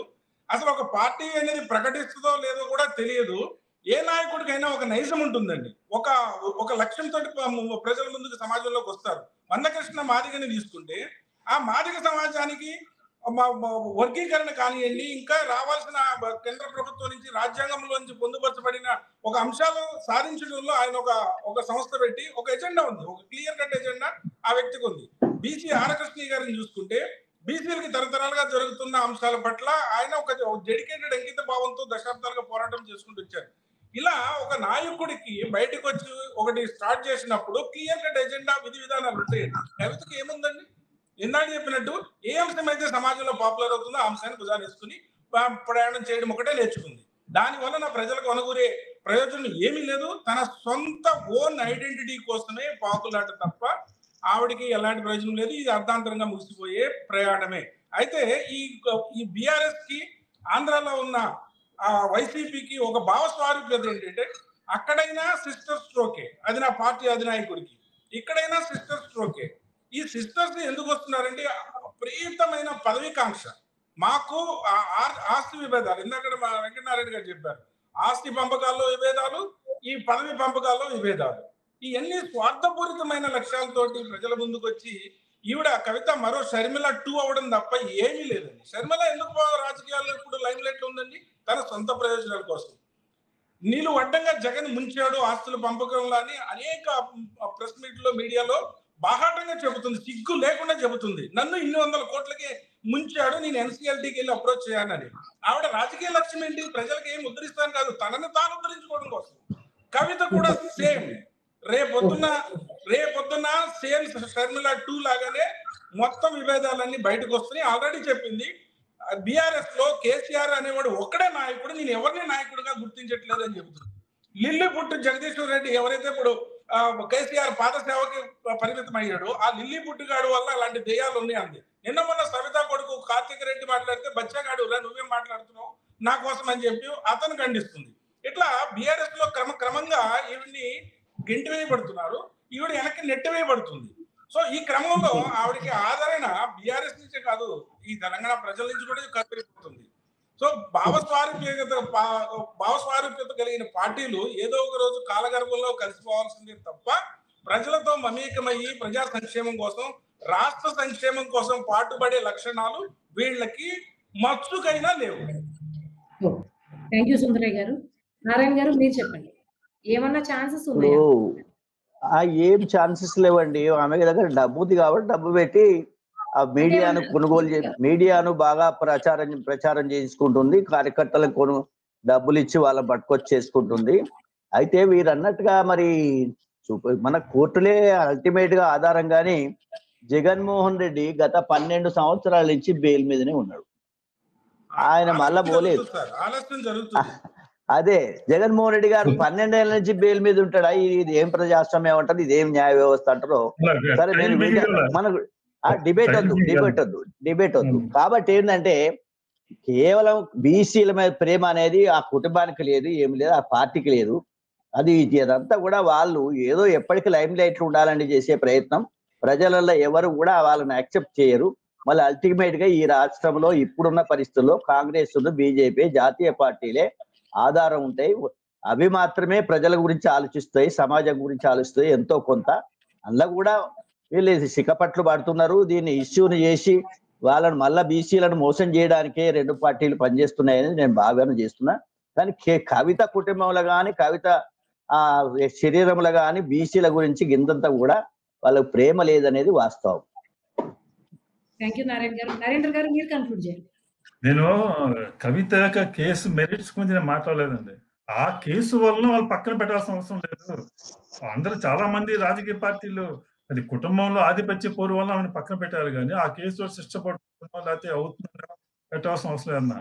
అసలు ఒక పార్టీ అనేది ప్రకటిస్తుందో లేదో కూడా తెలియదు. ఏ నాయకుడికైనా ఒక నైజం ఉంటుందండి, ఒక లక్ష్యంతో ప్రజల ముందుకు సమాజంలోకి వస్తారు. మందకృష్ణ మాదిగని తీసుకుంటే ఆ మాదిగ సమాజానికి వర్గీకరణ కానివ్వండి, ఇంకా రావాల్సిన కేంద్ర ప్రభుత్వం నుంచి రాజ్యాంగంలో నుంచి పొందుపరచబడిన ఒక అంశాలు సాధించడంలో ఆయన ఒక సంస్థ పెట్టి ఒక ఎజెండా ఉంది, ఒక క్లియర్ కట్ ఎజెండా ఆ వ్యక్తికి ఉంది. బీసీ ఆరకృష్ణ గారిని చూసుకుంటే బీసీలకి తరతరాలుగా జరుగుతున్న అంశాల పట్ల ఆయన ఒక డెడికేటెడ్ అంకిత భావంతో దశాబ్దాలుగా పోరాటం చేసుకుంటూ వచ్చారు. ఇలా ఒక నాయకుడికి బయటకు వచ్చి ఒకటి స్టార్ట్ చేసినప్పుడు క్లియర్ కట్ ఎజెండా, విధి విధానాలు ఉంటాయి. కవితకి ఏముందండి? ఇందాక చెప్పినట్టు ఏ అంశం అయితే సమాజంలో పాపులర్ అవుతుందో ఆ అంశాన్ని భుజాన్ని వేసుకుని ప్రయాణం చేయడం ఒకటే నేర్చుకుంది. దానివల్ల నా ప్రజలకు అనుగురే ప్రయోజనం ఏమీ లేదు. తన సొంత ఓన్ ఐడెంటిటీ కోసమే పాకులాట తప్ప ఆవిడికి ఎలాంటి ప్రయోజనం లేదు. ఇది అర్ధాంతరంగా ముగిసిపోయే ప్రయాణమే. అయితే ఈ బీఆర్ఎస్ కి ఆంధ్రాలో ఉన్న వైసీపీకి ఒక భావస్వారూప్యత ఏంటంటే అక్కడైనా సిస్టర్ స్ట్రోకే, అది నా పార్టీ అధినాయకుడికి, ఇక్కడైనా సిస్టర్ స్ట్రోకే. ఈ సిస్టర్స్ ఎందుకు వస్తున్నారంటే విపరీతమైన పదవికాంక్ష. మాకు ఆస్తి విభేదాలు, ఇందాక మా వెంకటనారాయణ గారు చెప్పారు, ఆస్తి పంపకాల్లో విభేదాలు, ఈ పదవి పంపకాల్లో విభేదాలు, ఇవన్నీ స్వార్థపూరితమైన లక్ష్యాలతోటి ప్రజల ముందుకు వచ్చి ఈవిడ కవిత మరో షర్మిల 2 అవ్వడం తప్ప ఏమీ లేదండి. షర్మిల ఎందుకు రాజకీయాల్లో ఇప్పుడు లైమ్ లైట్ లో ఉందండి? తన సొంత ప్రయోజనాల కోసం. నీళ్ళు అడ్డంగా జగన్ ముంచాడు ఆస్తుల పంపకంలో అని అనేక ప్రెస్ మీట్ లో మీడియాలో బాహాటంగా చెబుతుంది, సిగ్గు లేకుండా చెబుతుంది. నన్ను 200 కోట్లకి ముంచాడు, నేను ఎన్సీఎల్టీకి వెళ్ళి అప్రోచ్ చేయాలని. ఆవిడ రాజకీయ లక్ష్యం ఏంటి? ప్రజలకు ఏం ఉద్ధరిస్తాను కాదు, తనని తాను ఉద్ధరించుకోవడం కోసం. కవిత కూడా సేమ్. రేపొద్దున సేమ్ షర్మిల 2 లాగానే మొత్తం విభేదాలన్నీ బయటకు వస్తున్నాయి. ఆల్రెడీ చెప్పింది, బీఆర్ఎస్ లో కేసీఆర్ అనేవాడు ఒక్కడే నాయకుడు, నేను ఎవరిని నాయకుడిగా గుర్తించట్లేదు అని చెబుతుంది. లిల్లీ పుట్టు జగదీశ్వర్ రెడ్డి ఎవరైతే ఇప్పుడు కేసీఆర్ పాద సేవకి పరిమితం అయ్యాడు, ఆ లిల్లీ పుట్టుగాడు వల్ల అలాంటి దెయ్యాలు ఉన్నాయి అంది. నిన్న మొన్న సవితా కొడుకు కార్తిక్ రెడ్డి మాట్లాడితే బచ్చాగాడు రా నువ్వేం మాట్లాడుతున్నావు నా కోసం అని చెప్పి అతను ఖండిస్తుంది. ఇట్లా బీఆర్ఎస్ లో క్రమంగా ఈవిడ్ని గెంటి వేయబడుతున్నారు, ఈవిడ వెనక్కి నెట్టి వేయబడుతుంది. సో ఈ క్రమంలో ఆవిడకి ఆదరణ బీఆర్ఎస్ నుంచే కాదు, ఈ తెలంగాణ ప్రజల నుంచి కూడా కనిపిస్తుంది. సో భావస్వారూప్యత కలిగిన పార్టీలు ఏదో ఒక రోజు కాలగర్భంలో కలిసిపోవాల్సిందే తప్ప ప్రజలతో మమేకమయ్యి ప్రజా సంక్షేమం కోసం, రాష్ట్ర సంక్షేమం కోసం పాటుపడే లక్షణాలు వీళ్ళకి మచ్చుకైనా లేవు. థ్యాంక్ యూ సుందరయ్య గారు. నారాయణ గారు మీరు చెప్పండి, ఏమన్నా ఛాన్సెస్ ఉన్నాయా? ఏం ఛాన్సెస్ లేవండి. ఆమె దగ్గర డబ్బు ఉంది కాబట్టి డబ్బు పెట్టి ఆ మీడియాను కొనుగోలు మీడియాను బాగా ప్రచారం చేసుకుంటుంది, కార్యకర్తలకు డబ్బులు ఇచ్చి వాళ్ళని పట్టుకొచ్చి చేసుకుంటుంది. అయితే వీరు అన్నట్టుగా మరి మన కోర్టులే అల్టిమేట్ గా ఆధారం. కానీ జగన్మోహన్ రెడ్డి గత 12 సంవత్సరాల నుంచి బెయిల్ మీదనే ఉన్నాడు. ఆయన మళ్ళా పోలేదు. అదే జగన్మోహన్ రెడ్డి గారు 12 ఏళ్ల నుంచి బెయిల్ మీద ఉంటాడా? ఇది ఏం ప్రజాస్వామ్యం అంటారు, ఇదేం న్యాయ వ్యవస్థ అంటారో. సరే, నేను మనకు డిబేట్ వద్దు. కాబట్టి ఏంటంటే కేవలం బీసీల మీద ప్రేమ అనేది ఆ కుటుంబానికి లేదు, ఏమి లేదు, ఆ పార్టీకి లేదు. అది ఇదంతా కూడా వాళ్ళు ఏదో ఎప్పటికీ లైమ్ లైట్ ఉండాలని చేసే ప్రయత్నం. ప్రజలలో ఎవరు కూడా వాళ్ళని యాక్సెప్ట్ చేయరు. మళ్ళీ అల్టిమేట్ గా ఈ రాష్ట్రంలో ఇప్పుడున్న పరిస్థితుల్లో కాంగ్రెస్, బీజేపీ, జాతీయ పార్టీలే ఆధారం ఉంటాయి. అవి మాత్రమే ప్రజల గురించి ఆలోచిస్తాయి, సమాజం గురించి ఆలోచిస్తాయి ఎంతో కొంత. అందులో కూడా వీళ్ళు సిక్కపట్లు పడుతున్నారు. దీన్ని ఇష్యూని చేసి వాళ్ళని మళ్ళా బీసీలను మోసం చేయడానికే 2 పార్టీలు పనిచేస్తున్నాయని నేను భావన చేస్తున్నా. కానీ కవిత కుటుంబంలో కానీ, కవిత శరీరంలో కానీ బీసీల గురించి గింతంతా కూడా వాళ్ళకి ప్రేమ లేదనేది వాస్తవం. థ్యాంక్ యూ నారాయణ గారు. నరేంద్ర గారు మీరు కన్క్లూడ్ చేయండి. నేను కవిత యొక్క కేసు మెరిట్స్ గురించి నేను మాట్లాడలేదండి. ఆ కేసు వలన వాళ్ళు పక్కన పెట్టాల్సిన అవసరం లేదు. అందరూ చాలా మంది రాజకీయ పార్టీలు అది కుటుంబంలో ఆధిపత్య పోరు వల్ల ఆమెను పక్కన పెట్టారు, కానీ ఆ కేసు శిష్టపడుతున్నా లేకపోతే అవుతుందా పెట్టాల్సిన అవసరం లేదన్నా.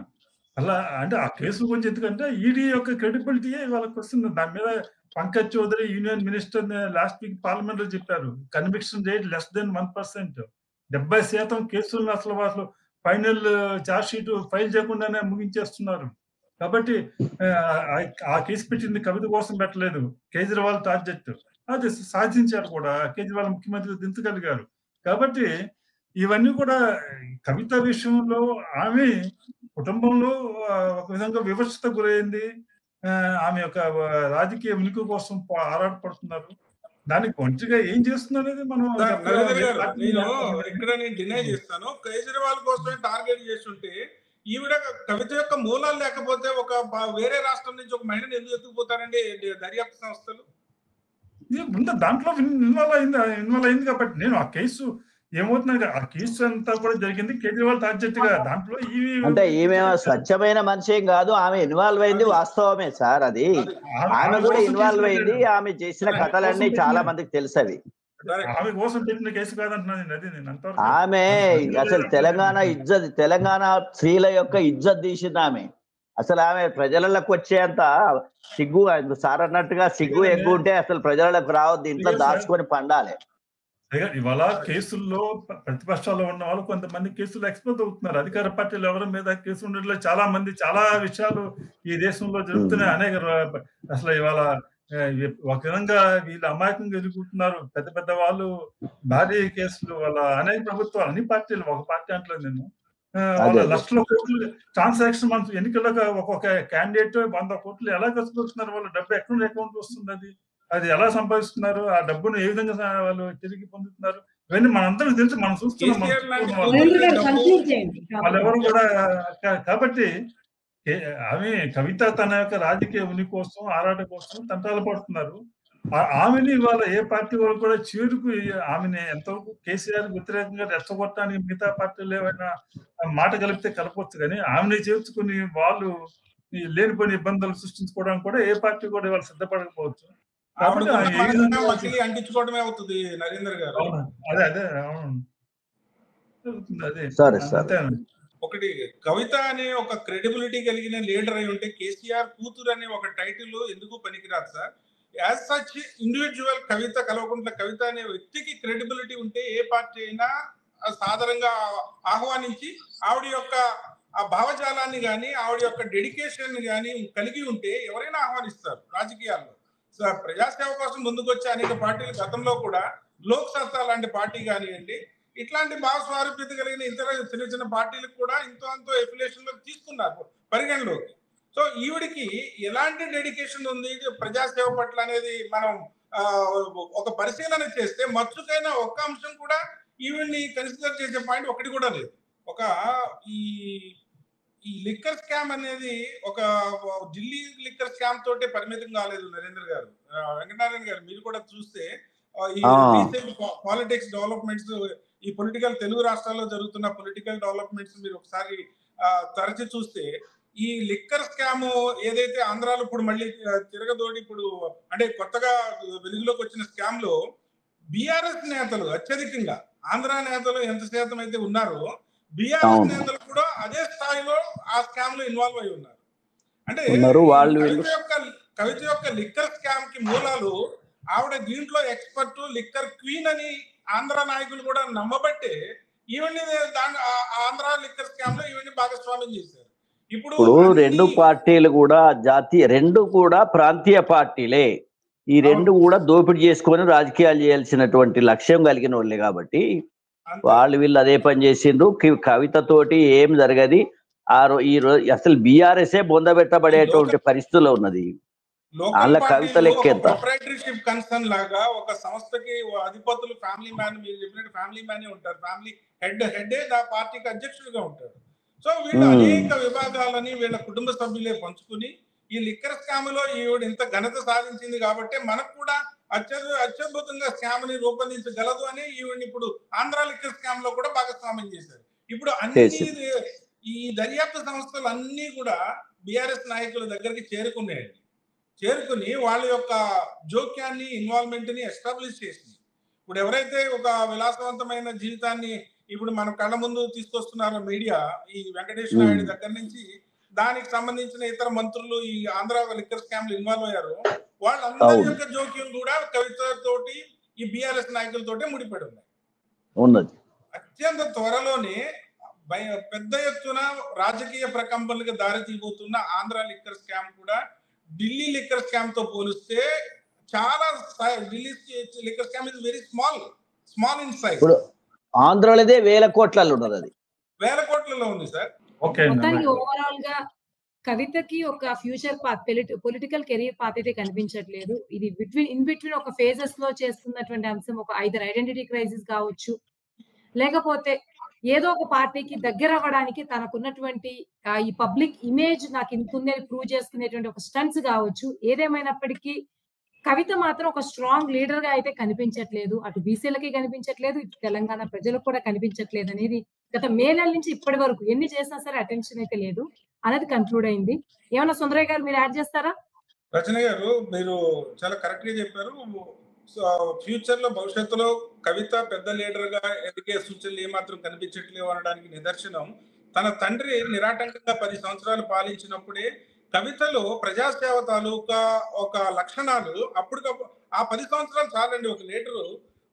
అలా అంటే ఆ కేసు గురించి ఎందుకంటే ఈడీ యొక్క క్రెడిబిలిటీయే వాళ్ళకి వస్తుంది. దాని మీద Pankaj Chaudhary union minister last week parliament లో చెప్పారు, కన్విక్షన్ రేట్ <1%. 70% కేసులను అసలు వాళ్ళు ఫైనల్ ఛార్జ్ షీట్ ఫైల్ చేయకుండానే ముగించేస్తున్నారు. కాబట్టి ఆ కేసు పెట్టింది కవిత కోసం పెట్టలేదు, కేజ్రీవాల్ టార్గెట్. అది సాధించారు కూడా, కేజ్రీవాల్ ముఖ్యమంత్రి దించగలిగారు. కాబట్టి ఇవన్నీ కూడా కవిత విషయంలో ఆమె కుటుంబంలో ఒక విధంగా వివక్షత గురైంది. ఆమె యొక్క రాజకీయ ఉనికి కోసం ఆరాటపడుతున్నారు. దానికి ఒంటిగా ఏం చేస్తుంది అనేది మనం ఇక్కడ నేను డినై చేస్తాను. కేజ్రీవాల్ కోసమే టార్గెట్ చేస్తుంటే ఈవిడ కవిత యొక్క మూలాలు లేకపోతే ఒక వేరే రాష్ట్రం నుంచి ఒక మహిళను ఎందుకు ఎత్తుకుపోతారండి దర్యాప్తు సంస్థలు? దాంట్లో ఇన్వాల్వ్ అయింది కాబట్టి నేను ఆ కేసు ఏమవుతుంది, ఆ కేసు అంతా కూడా జరిగింది కేజ్రీవాల్ టార్గెట్ గా. దాంట్లో అంటే ఈమె స్వచ్ఛమైన మనిషి ఏం కాదు, ఆమె ఇన్వాల్వ్ అయింది వాస్తవమే సార్. అది ఆమె కూడా ఇన్వాల్వ్ అయింది. ఆమె చేసిన కథలన్నీ చాలా మందికి తెలుసవి. ఆమె కోసం పెట్టిన కేసు కాదంటున్నాను. ఆమె అసలు తెలంగాణ స్త్రీల యొక్క ఇజ్జత్ తీసింది ఆమె. అసలు ఆమె ప్రజలకు వచ్చేంత సిగ్గు, సార్ అన్నట్టుగా సిగ్గు ఎక్కువ ఉంటే అసలు ప్రజలకు రావద్దు, ఇంట్లో దాచుకొని పండాలి. ఇవాళ కేసుల్లో ప్రతిపక్షాల్లో ఉన్న వాళ్ళు కొంతమంది కేసులు ఎక్స్పోజ్ అవుతున్నారు. అధికార పార్టీలు ఎవరి మీద కేసు ఉండట్లేదు. చాలా మంది చాలా విషయాలు ఈ దేశంలో జరుగుతున్నాయి. అనేక అసలు ఇవాళ ఒక విధంగా వీళ్ళు అమాయకంగా ఎదుర్కొంటున్నారు. పెద్ద పెద్ద వాళ్ళు భారీ కేసులు వాళ్ళ అనేక ప్రభుత్వాలు అన్ని పార్టీలు, ఒక పార్టీ అంటలేదు నేను, వాళ్ళ లక్షల కోట్లు ట్రాన్సాక్షన్ మన ఎన్నికల్లో ఒక్కొక్క క్యాండిడేట్ 100 కోట్లు ఎలా ఖర్చు పెడుతున్నారు. వాళ్ళ డబ్బు ఎక్కడ అకౌంట్ వస్తుంది, అది ఎలా సంపాదిస్తున్నారు, ఆ డబ్బును ఏ విధంగా వాళ్ళు తిరిగి పొందుతున్నారు, ఇవన్నీ మనందరం తెలుసు, మనం చూస్తున్నాం. వాళ్ళెవరు కూడా కాబట్టి ఆమె కవిత తన యొక్క రాజకీయ ఉనికి కోసం, ఆరాట కోసం తంటాలు పడుతున్నారు. ఆమెని ఇవాళ ఏ పార్టీ వాళ్ళు కూడా చేరుకు ఆమెని ఎంతవరకు కేసీఆర్ వ్యతిరేకంగా రెచ్చగొట్టడానికి మిగతా పార్టీలు ఏమైనా మాట కలిపితే కలపవచ్చు, కానీ ఆమెని చేర్చుకుని వాళ్ళు లేనిపోయిన ఇబ్బందులు సృష్టించుకోవడానికి కూడా ఏ పార్టీ కూడా ఇవాళ సిద్ధపడకపోవచ్చు. అంటించుకోవడమే అవుతుంది నరేంద్ర గారు. అదే ఒకటి, కవిత అనే ఒక క్రెడిబిలిటీ కలిగిన లీడర్ అయి ఉంటే కేసీఆర్ కూతురు అనే ఒక టైటిల్ ఎందుకు పనికిరాదు సార్. యాజ్ సచ్ ఇండివిజువల్ కవిత, కల్వకుంట్ల కవిత అనే వ్యక్తికి క్రెడిబిలిటీ ఉంటే ఏ పార్టీ అయినా సాధారణంగా ఆహ్వానించి ఆవిడ యొక్క ఆ భావజాలాన్ని కానీ ఆవిడ యొక్క డెడికేషన్ కానీ కలిగి ఉంటే ఎవరైనా ఆహ్వానిస్తారు రాజకీయాల్లో. ప్రజాసేవ కోసం ముందుకొచ్చే అనేక పార్టీలు గతంలో కూడా లోక్ సత్తా లాంటి పార్టీ కానివ్వండి, ఇట్లాంటి భావస్వారూప్యత కలిగిన ఇతర చిన్న చిన్న పార్టీలకు కూడా ఇంతో అంతో ఎఫిలియేషన్ లో తీసుకున్నారు పరిగణలోకి. సో ఈవిడికి ఎలాంటి డెడికేషన్ ఉంది ప్రజాసేవ పట్ల అనేది మనం ఒక పరిశీలన చేస్తే మచ్చుకైనా ఒక్క అంశం కూడా ఈవిడ్ని కన్సిడర్ చేసే పాయింట్ ఒకటి కూడా లేదు. ఒక ఈ లిక్కర్ స్కామ్ అనేది ఒక ఢిల్లీ లిక్కర్ స్కామ్ తోటే పరిమితం కాలేదు నరేంద్ర గారు, వెంకటనారాయణ గారు. మీరు కూడా చూస్తే ఈ రీసెంట్ పాలిటిక్స్ డెవలప్మెంట్స్, ఈ పొలిటికల్ తెలుగు రాష్ట్రాల్లో జరుగుతున్న పొలిటికల్ డెవలప్మెంట్స్ మీరు ఒకసారి తరచి చూస్తే ఈ లిక్కర్ స్కామ్ ఏదైతే ఆంధ్రాలో ఇప్పుడు మళ్ళీ తిరగదోడి ఇప్పుడు అంటే కొత్తగా వెలుగులోకి వచ్చిన స్కామ్ లో బీఆర్ఎస్ నేతలు అత్యధికంగా, ఆంధ్ర నేతలు ఎంత శాతం అయితే ఉన్నారో బీఆర్ఎస్ నేతలు కూడా అదే స్థాయిలో ఆ స్కామ్ లో ఇన్వాల్వ్ అయి ఉన్నారు. అంటే కవిత యొక్క లిక్కర్ స్కామ్ కి మూలాలు ఆవిడ దీంట్లో ఎక్స్పర్ట్, లిక్కర్ క్వీన్ అని ఆంధ్ర నాయకులు కూడా నమ్మబట్టే ఈవెన్ని ఆంధ్ర లిక్కర్ స్కామ్ లో ఈవెన్ని భాగస్వామ్యం చేశారు. ఇప్పుడు రెండు పార్టీలు కూడా రెండు కూడా ప్రాంతీయ పార్టీలే. ఈ రెండు కూడా దోపిడీ చేసుకొని రాజకీయాలు చేయాల్సినటువంటి లక్ష్యం కలిగిన వాళ్ళే కాబట్టి వీళ్ళు అదే పని చేసిండ్రు. కవిత తోటి ఏం జరగది. ఈ రోజు అసలు బీఆర్ఎస్ బొందబెట్టబడేటువంటి పరిస్థితుల్లో ఉన్నది. కవిత ప్రొప్రైటర్షిప్ కన్సర్న్ లాగా ఒక సంస్థకి అధిపతులు ఫ్యామిలీ మ్యాన్, మీరు చెప్పినట్టు ఫ్యామిలీ మ్యానే ఉంటారు. ఫ్యామిలీ హెడ్ ఆ పార్టీకి అధ్యక్షుడిగా ఉంటాడు. సో వీళ్ళు అనేక విభాగాలని వీళ్ళ కుటుంబ సభ్యులే పంచుకుని ఈ లిక్కర్ స్కామ్ లో ఈవిడ ఇంత ఘనత సాధించింది కాబట్టి మనకు కూడా అత్యద్భుతంగా స్కామ్ ని రూపొందించగలదు అని ఈవిడ్ని ఇప్పుడు ఆంధ్ర లిక్కర్ స్కామ్ లో కూడా భాగస్వామ్యం చేశారు. ఇప్పుడు అన్ని ఈ దర్యాప్తు సంస్థలు అన్ని కూడా బీఆర్ఎస్ నాయకుల దగ్గరికి చేరుకుని వాళ్ళ యొక్క జోక్యాన్ని, ఇన్వాల్వ్మెంట్ ని ఎస్టాబ్లిష్ చేసింది. ఇప్పుడు ఎవరైతే ఒక విలాసవంతమైన జీవితాన్ని ఇప్పుడు మన కళ్ళ ముందు తీసుకొస్తున్నారో మీడియా, ఈ వెంకటేష్ నాయుడు దగ్గర నుంచి దానికి సంబంధించిన ఇతర మంత్రులు ఈ ఆంధ్ర లిక్కర్ స్కామ్ లో ఇన్వాల్వ్ అయ్యారు, వాళ్ళందరి యొక్క జోక్యం కూడా కవిత తోటి ఈ బీఆర్ఎస్ నాయకులతోటే ముడిపడి ఉన్నాయి. అత్యంత త్వరలోనే పెద్ద ఎత్తున రాజకీయ ప్రకంపనలకు దారి తీయబోతున్న ఆంధ్ర లిక్కర్ స్కామ్ కూడా ఢిల్లీ లిక్కర్ స్కామ్ తో పోలిస్తే చాలా, Delhi liquor scam is very small in size. ఆంధ్రలోదే వేల కోట్లలో ఉన్నది, అది వేల కోట్లలో ఉంది సార్. ఓవరాల్ గా కవితకి ఒక future path, political career path అయితే కనిపించట్లేదు. ఇది ఇన్ బిట్వీన్ ఒక ఫేజెస్ లో చేస్తున్నటువంటి అంశం, ఒక ఐదర్ ఐడెంటిటీ క్రైసిస్ కావచ్చు, లేకపోతే ఏదో ఒక పార్టీకి దగ్గర అవ్వడానికి తనకున్నటువంటి ఈ పబ్లిక్ ఇమేజ్ నాకు ఇంత ఉంది అని ప్రూవ్ చేసుకునేటువంటి ఒక స్టంట్స్ కావచ్చు. ఏదేమైనప్పటికీ కవిత మాత్రం ఒక స్ట్రాంగ్ లీడర్ గా అయితే కనిపించట్లేదు. అటు బీసీలకి కనిపించట్లేదు, ఇటు తెలంగాణ ప్రజలకు కూడా కనిపించట్లేదు అనేది గత మే నెల నుంచి ఇప్పటి వరకు ఎన్ని చేసినా సరే అటెన్షన్ అయితే లేదు అనేది కన్క్లూడ్ అయింది. ఏమన్నా సుందరయ్య గారు మీరు యాడ్ చేస్తారా? రచన గారు మీరు చాలా కరెక్ట్ గా చెప్పారు. ఫ్యూచర్ లో భవిష్యత్తులో కవిత పెద్ద లీడర్ గా ఎదిగే సూచనలు ఏమాత్రం కనిపించట్లేవు అనడానికి నిదర్శనం తన తండ్రి నిరాటంకంగా 10 సంవత్సరాలు పాలించినప్పుడే కవితలో ప్రజాసేవ తాలూకా ఒక లక్షణాలు అప్పటికప్పుడు, ఆ 10 సంవత్సరాలు చాలండి ఒక లీడరు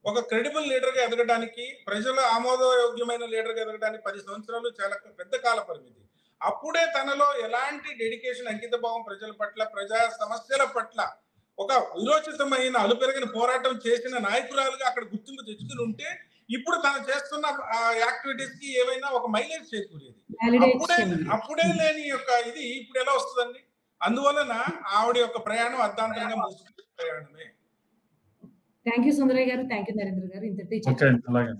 ఒక క్రెడిబుల్ లీడర్ గా ఎదగడానికి, ప్రజల ఆమోదయోగ్యమైన లీడర్ గా ఎదగడానికి 10 సంవత్సరాలు చాలా పెద్ద కాల పరిమితి. అప్పుడే తనలో ఎలాంటి డెడికేషన్, అంకిత భావం ప్రజల పట్ల, ప్రజా సమస్యల పట్ల ఒక విరోచితమైన అలుపెరగిన పోరాటం చేసిన నాయకురాలుగా అక్కడ గుర్తింపు తెచ్చుకుని ఉంటే ఇప్పుడు తను చేస్తున్న యాక్టివిటీస్ కి ఏవైనా ఒక మైలేజ్ చేకూరేది. అప్పుడే లేని యొక్క ఇది ఇప్పుడు ఎలా వస్తుందండి? అందువలన ఆవిడ యొక్క ప్రయాణం అర్ధాంతరంగా ముగిసిన ప్రయాణమే. థ్యాంక్ యూ సుందరయ్య గారు, థ్యాంక్ యూ నరేంద్ర గారు. ఇంతటి ఓకే, అలాగే.